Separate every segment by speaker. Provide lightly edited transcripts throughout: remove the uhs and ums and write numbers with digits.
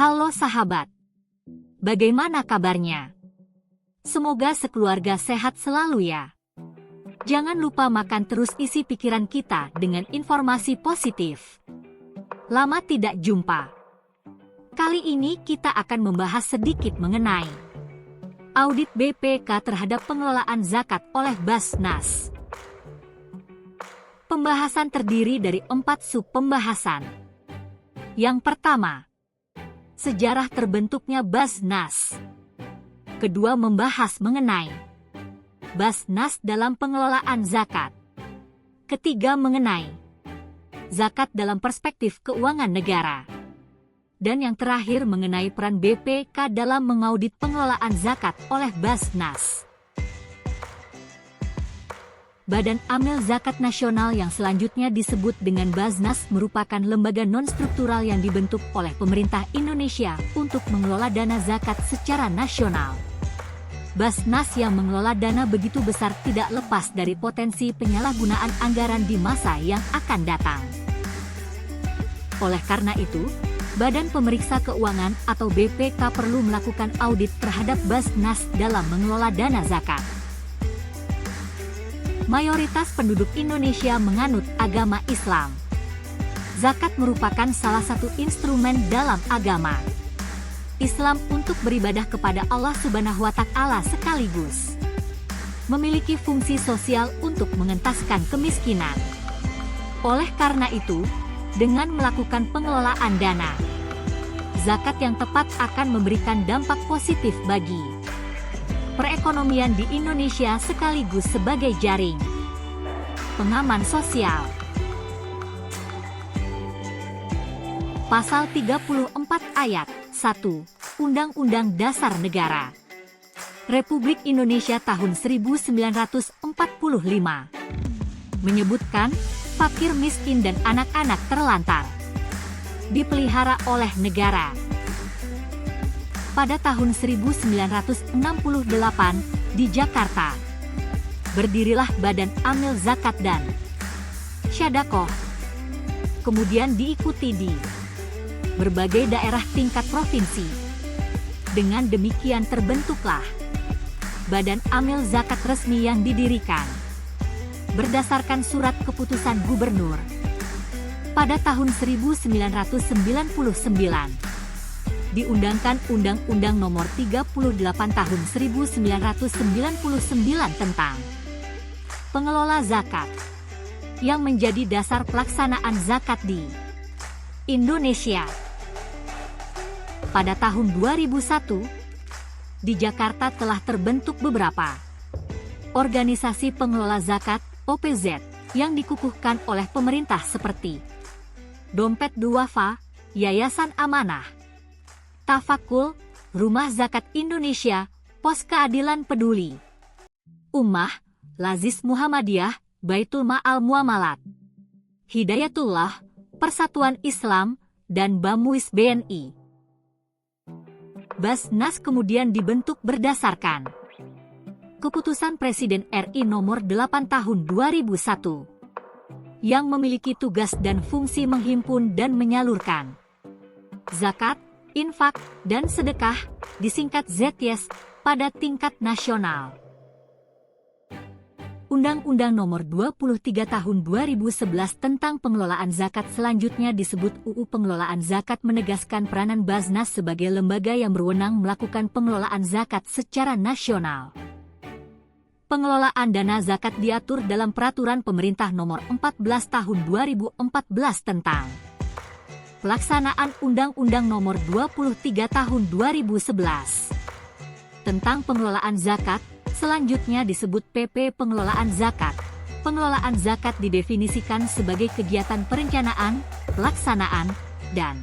Speaker 1: Halo sahabat, bagaimana kabarnya? Semoga sekeluarga sehat selalu ya. Jangan lupa makan terus isi pikiran kita dengan informasi positif. Lama tidak jumpa. Kali ini kita akan membahas sedikit mengenai audit BPK terhadap pengelolaan zakat oleh Basnas. Pembahasan terdiri dari 4 sub-pembahasan. Yang pertama, sejarah terbentuknya Basnas. Kedua, membahas mengenai Basnas dalam pengelolaan zakat. Ketiga, mengenai zakat dalam perspektif keuangan negara. Dan yang terakhir, mengenai peran BPK dalam mengaudit pengelolaan zakat oleh Basnas. Badan Amil Zakat Nasional yang selanjutnya disebut dengan Basnas merupakan lembaga non-struktural yang dibentuk oleh pemerintah Indonesia untuk mengelola dana zakat secara nasional. Basnas yang mengelola dana begitu besar tidak lepas dari potensi penyalahgunaan anggaran di masa yang akan datang. Oleh karena itu, Badan Pemeriksa Keuangan atau BPK perlu melakukan audit terhadap Basnas dalam mengelola dana zakat. Mayoritas penduduk Indonesia menganut agama Islam. Zakat merupakan salah satu instrumen dalam agama Islam untuk beribadah kepada Allah Subhanahu wa Ta'ala sekaligus memiliki fungsi sosial untuk mengentaskan kemiskinan. Oleh karena itu, dengan melakukan pengelolaan dana zakat yang tepat akan memberikan dampak positif bagi perekonomian di Indonesia sekaligus sebagai jaring pengaman sosial. Pasal 34 ayat 1 Undang-Undang Dasar Negara Republik Indonesia tahun 1945 menyebutkan fakir miskin dan anak-anak terlantar dipelihara oleh negara. Pada tahun 1968 di Jakarta, berdirilah Badan Amil Zakat dan Syadaqoh. Kemudian diikuti di berbagai daerah tingkat provinsi. Dengan demikian terbentuklah Badan Amil Zakat resmi yang didirikan berdasarkan surat keputusan gubernur pada tahun 1999. Diundangkan Undang-Undang Nomor 38 Tahun 1999 tentang pengelola zakat yang menjadi dasar pelaksanaan zakat di Indonesia. Pada tahun 2001, di Jakarta telah terbentuk beberapa organisasi pengelola zakat (OPZ) yang dikukuhkan oleh pemerintah seperti Dompet Duafa, Yayasan Amanah, Tafakul, Rumah Zakat Indonesia, Pos Keadilan Peduli, Ummah, Lazis Muhammadiyah, Baitul Ma'al Muamalat, Hidayatullah, Persatuan Islam, dan Bamuis BNI. Basnas kemudian dibentuk berdasarkan Keputusan Presiden RI Nomor 8 Tahun 2001 yang memiliki tugas dan fungsi menghimpun dan menyalurkan zakat, infak, dan sedekah, disingkat ZYES, pada tingkat nasional. Undang-Undang Nomor 23 Tahun 2011 tentang pengelolaan zakat selanjutnya disebut UU Pengelolaan Zakat menegaskan peranan Basnas sebagai lembaga yang berwenang melakukan pengelolaan zakat secara nasional. Pengelolaan dana zakat diatur dalam Peraturan Pemerintah Nomor 14 Tahun 2014 tentang pelaksanaan Undang-Undang Nomor 23 Tahun 2011 tentang pengelolaan zakat, selanjutnya disebut PP Pengelolaan Zakat. Pengelolaan zakat didefinisikan sebagai kegiatan perencanaan, pelaksanaan, dan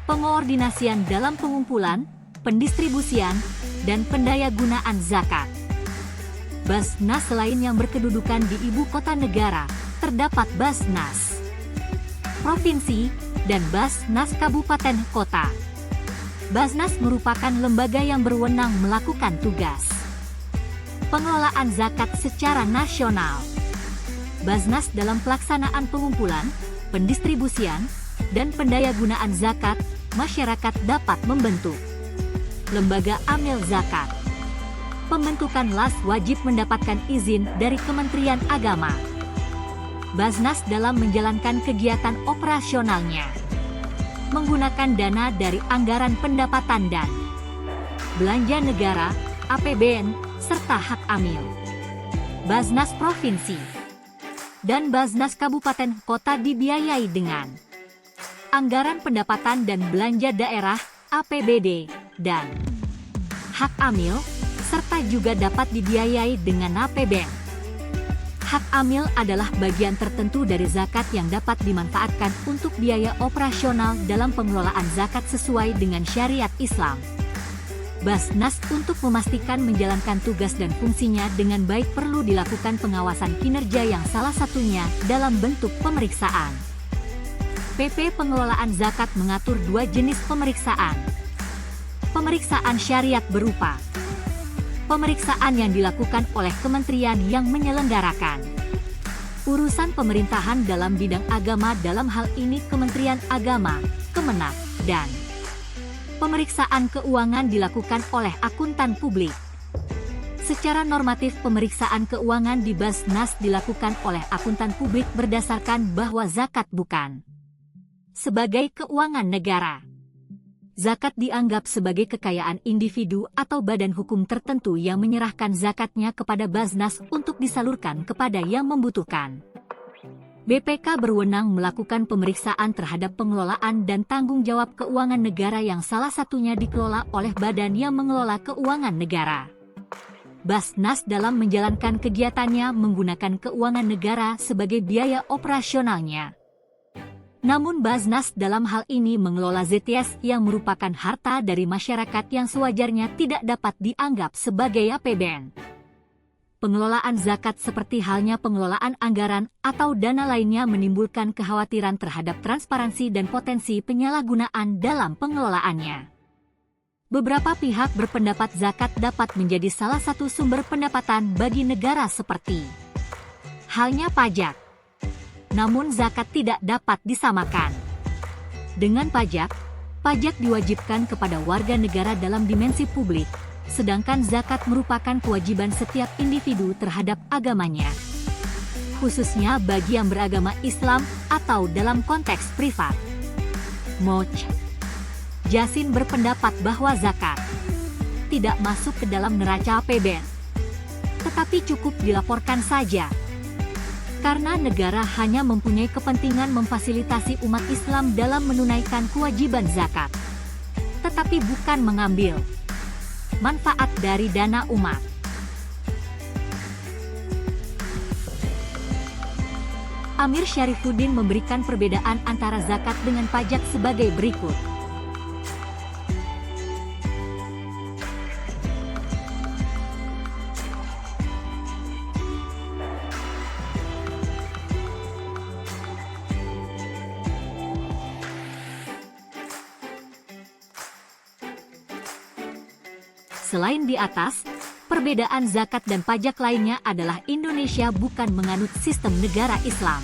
Speaker 1: pengoordinasian dalam pengumpulan, pendistribusian, dan pendayagunaan zakat. Basnas lain yang berkedudukan di ibu kota negara, terdapat Basnas Provinsi, dan Basnas Kabupaten Kota. Basnas merupakan lembaga yang berwenang melakukan tugas pengelolaan zakat secara nasional. Basnas dalam pelaksanaan pengumpulan, pendistribusian, dan pendayagunaan zakat masyarakat dapat membentuk lembaga amil zakat. Pembentukan LAS wajib mendapatkan izin dari Kementerian Agama. Baznas dalam menjalankan kegiatan operasionalnya menggunakan dana dari anggaran pendapatan dan belanja negara, APBN, serta hak amil. Baznas Provinsi dan Baznas Kabupaten Kota dibiayai dengan anggaran pendapatan dan belanja daerah, APBD, dan hak amil, serta juga dapat dibiayai dengan APBN. Hak amil adalah bagian tertentu dari zakat yang dapat dimanfaatkan untuk biaya operasional dalam pengelolaan zakat sesuai dengan syariat Islam. Baznas untuk memastikan menjalankan tugas dan fungsinya dengan baik perlu dilakukan pengawasan kinerja yang salah satunya dalam bentuk pemeriksaan. PP Pengelolaan Zakat mengatur dua jenis pemeriksaan. Pemeriksaan syariat berupa pemeriksaan yang dilakukan oleh kementerian yang menyelenggarakan urusan pemerintahan dalam bidang agama, dalam hal ini Kementerian Agama, Kemenak, dan pemeriksaan keuangan dilakukan oleh akuntan publik. Secara normatif pemeriksaan keuangan di Baznas dilakukan oleh akuntan publik berdasarkan bahwa zakat bukan sebagai keuangan negara. Zakat dianggap sebagai kekayaan individu atau badan hukum tertentu yang menyerahkan zakatnya kepada Baznas untuk disalurkan kepada yang membutuhkan. BPK berwenang melakukan pemeriksaan terhadap pengelolaan dan tanggung jawab keuangan negara yang salah satunya dikelola oleh badan yang mengelola keuangan negara. Baznas dalam menjalankan kegiatannya menggunakan keuangan negara sebagai biaya operasionalnya. Namun Baznas dalam hal ini mengelola ZTS yang merupakan harta dari masyarakat yang sewajarnya tidak dapat dianggap sebagai APBN. Pengelolaan zakat seperti halnya pengelolaan anggaran atau dana lainnya menimbulkan kekhawatiran terhadap transparansi dan potensi penyalahgunaan dalam pengelolaannya. Beberapa pihak berpendapat zakat dapat menjadi salah satu sumber pendapatan bagi negara seperti halnya pajak. Namun zakat tidak dapat disamakan dengan pajak. Pajak diwajibkan kepada warga negara dalam dimensi publik, sedangkan zakat merupakan kewajiban setiap individu terhadap agamanya, khususnya bagi yang beragama Islam atau dalam konteks privat. Moj. Jasin berpendapat bahwa zakat tidak masuk ke dalam neraca APBN, tetapi cukup dilaporkan saja. Karena negara hanya mempunyai kepentingan memfasilitasi umat Islam dalam menunaikan kewajiban zakat, tetapi bukan mengambil manfaat dari dana umat. Amir Syarifuddin memberikan perbedaan antara zakat dengan pajak sebagai berikut. Selain di atas, perbedaan zakat dan pajak lainnya adalah Indonesia bukan menganut sistem negara Islam.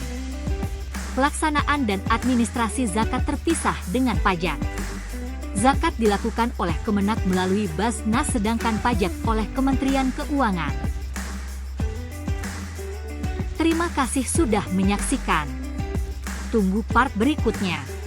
Speaker 1: Pelaksanaan dan administrasi zakat terpisah dengan pajak. Zakat dilakukan oleh Kemenak melalui Baznas sedangkan pajak oleh Kementerian Keuangan. Terima kasih sudah menyaksikan. Tunggu part berikutnya.